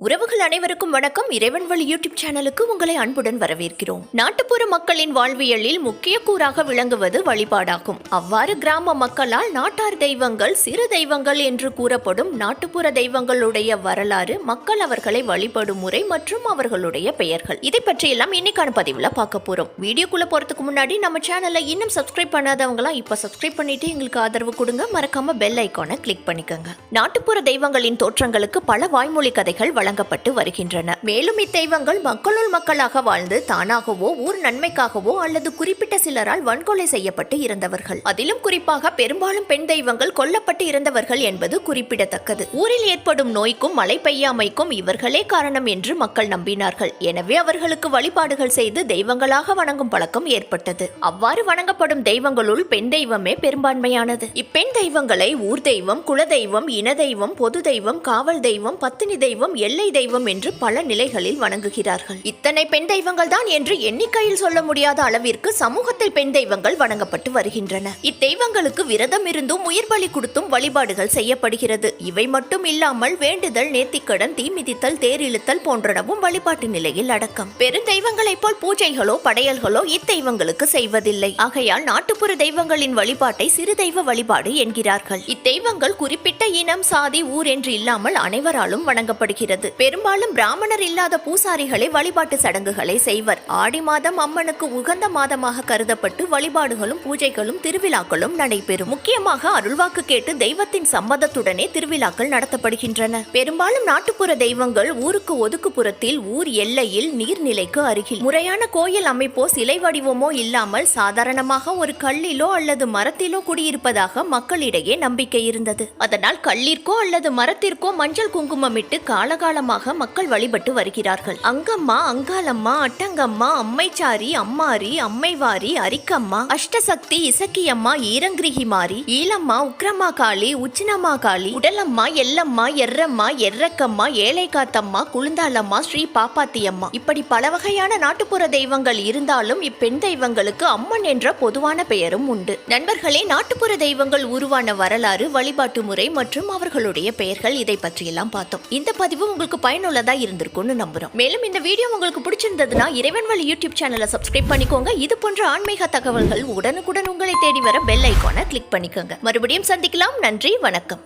உறவுகள் அனைவருக்கும் வணக்கம். இறைவன் வழி யூடியூப் சேனலுக்கு உங்களை அன்புடன் வரவேற்கிறோம். நாட்டுப்புற மக்களின் வாழ்வியலில் முக்கிய கூறாக விளங்குவது வழிபாடாகும். அவ்வாறு கிராம மக்களால் நாட்டார் தெய்வங்கள், சிறு தெய்வங்கள் என்று கூறப்படும் நாட்டுப்புற தெய்வங்களுடைய வரலாறு, மக்கள் அவர்களை வழிபடும் முறை மற்றும் அவர்களுடைய பெயர்கள், இதை பற்றியெல்லாம் இன்னைக்கான பதிவுல பார்க்க போறோம். வீடியோக்குள்ள போறதுக்கு முன்னாடி நம்ம சேனலை இன்னும் சப்ஸ்கிரைப் பண்ணாதவங்களா இப்ப சப்ஸ்கிரைப் பண்ணிட்டு எங்களுக்கு ஆதரவு கொடுங்க. மறக்காம பெல் ஐக்கானை கிளிக் பண்ணிக்கோங்க. நாட்டுப்புற தெய்வங்களின் தோற்றங்களுக்கு பல வாய்மொழி கதைகள் வழங்கப்பட்டு வருகின்றன. மேலும் இத்தெய்வங்கள் மக்களுள் மக்களாக வாழ்ந்து தானாகவோ ஊர் நன்மைக்காகவோ அல்லது குறிப்பிட்ட சிலரால் வன்கொலை செய்யப்பட்டு இருந்தவர்கள். அதிலும் குறிப்பாக பெரும்பாலும் பெண் தெய்வங்கள் கொல்லப்பட்டு இருந்தவர்கள் என்பது குறிப்பிடத்தக்கது. ஊரில் ஏற்படும் நோய்க்கும் மழை பெய்யாமைக்கும் இவர்களே காரணம் என்று மக்கள் நம்பினார்கள். எனவே அவர்களுக்கு வழிபாடுகள் செய்து தெய்வங்களாக வணங்கும் பழக்கம் ஏற்பட்டது. அவ்வாறு வணங்கப்படும் தெய்வங்களுள் பெண் தெய்வமே பெரும்பான்மையானது. இப்பெண் தெய்வங்களை ஊர் தெய்வம், குல தெய்வம், இன தெய்வம், பொது தெய்வம், காவல் தெய்வம், பத்தினி தெய்வம், எல்லை தெய்வம் என்று பல நிலைகளில் வணங்குகிறார்கள். இத்தனை பெண் தெய்வங்கள் தான் என்று எண்ணிக்கையில் சொல்ல முடியாத அளவிற்கு சமூகத்தில் பெண் தெய்வங்கள் வணங்கப்பட்டு வருகின்றன. இத்தெய்வங்களுக்கு விரதம் இருந்தும் உயிர் பலி கொடுத்தும் வழிபாடுகள் செய்யப்படுகிறது. இவை மட்டும் இல்லாமல் வேண்டுதல், நேர்த்திக்கடன், தீ மிதித்தல், தேர் இழுத்தல் போன்றனவும் வழிபாட்டு நிலையில் அடக்கம். பெருந்தெய்வங்களைப் போல் பூஜைகளோ படையல்களோ இத்தெய்வங்களுக்கு செய்வதில்லை. ஆகையால் நாட்டுப்புற தெய்வங்களின் வழிபாட்டை சிறு தெய்வ வழிபாடு என்கிறார்கள். இத்தெய்வங்கள் குறிப்பிட்ட இனம், சாதி, ஊர் என்று இல்லாமல் அனைவராலும் வணங்கப்படுகிறது. பெரும்பாலும் பிராமணர் இல்லாத பூசாரிகளை வழிபாட்டு சடங்குகளை செய்வர். ஆடி மாதம் அம்மனுக்கு உகந்த மாதமாக கருதப்பட்டு வழிபாடுகளும் பூஜைகளும் திருவிழாக்களும் நடைபெறும். முக்கியமாக அருள்வாக்கு கேட்டு தெய்வத்தின் சம்மதத்துடனே திருவிழாக்கள் நடத்தப்படுகின்றன. பெரும்பாலும் நாட்டுப்புற தெய்வங்கள் ஊருக்கு ஒதுக்குப்புறத்தில், ஊர் எல்லையில், நீர்நிலைக்கு அருகில் முறையான கோயில் அமைப்போ சிலை வடிவமோ இல்லாமல் சாதாரணமாக ஒரு கல்லிலோ அல்லது மரத்திலோ குடியிருப்பதாக மக்களிடையே நம்பிக்கை இருந்தது. அதனால் கல்லிற்கோ அல்லது மரத்திற்கோ மஞ்சள் குங்குமமிட்டு காலகாலமாக மக்கள் வழிபட்டு வருகிறார்கள். அங்கம்மா, அங்காளம்மா, அட்டங்கம்மா, அம்மைச்சாரி, அம்மாரி, அம்மைவாரி, அரிக்கம்மா, அஷ்டசக்தி, இசக்கியம்மா, ஈரங்கிரிகிமாரி, ஈலம்மா, உக்ரமா காளி, உச்சினமா காளி, உடலம்மா, எல்லம்மா, எர்ரம்மா, எர்ரக்கம்மா, ஏழைக்காத்தம்மா, குளுந்தாளம்மா, ஸ்ரீ பாப்பாத்தியம்மா, இப்படி பல வகையான நாட்டுப்புற தெய்வங்கள் இருந்தாலும் இப்பெண் தெய்வங்களுக்கு அம்மன் என்ற பொதுவான பெயரும் உண்டு. நண்பர்களே, நாட்டுப்புற தெய்வங்கள் உருவான வரலாறு, வழிபாட்டு முறை மற்றும் அவர்களுடைய பெயர்கள், இதை பற்றியெல்லாம் பார்த்தோம். இந்த பதிவு உங்களுக்கு பயனுள்ளதா இருந்திருக்கும்னு நம்புறோம். மேலும் இந்த வீடியோ உங்களுக்கு பிடிச்சிருந்ததுன்னா இறைவன் வழி யூடியூப் சேனலை சப்ஸ்கிரைப் பண்ணிக்கோங்க. இது போன்ற ஆன்மீக தகவல்கள் உடனுக்குடன் உங்களை தேடி வர பெல் ஐகானை கிளிக் பண்ணிக்கோங்க. மறுபடியும் சந்திக்கலாம். நன்றி, வணக்கம்.